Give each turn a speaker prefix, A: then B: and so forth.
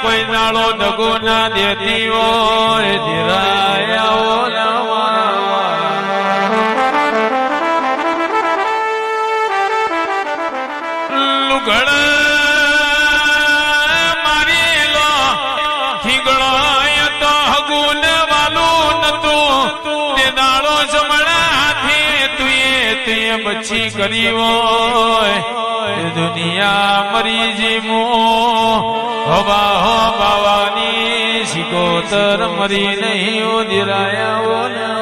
A: કોઈ નાળો દગો ના દેતી હોય ધીરાયા લુગડ મારી લો થીગડો તો હગુન વાલું નતું તે નાળો જમણાથી તુએ બચી કરી હોય દુનિયા મરી જીમો હવા હો બાવાની શિકોતર મરી નહીં ઉદિરાયા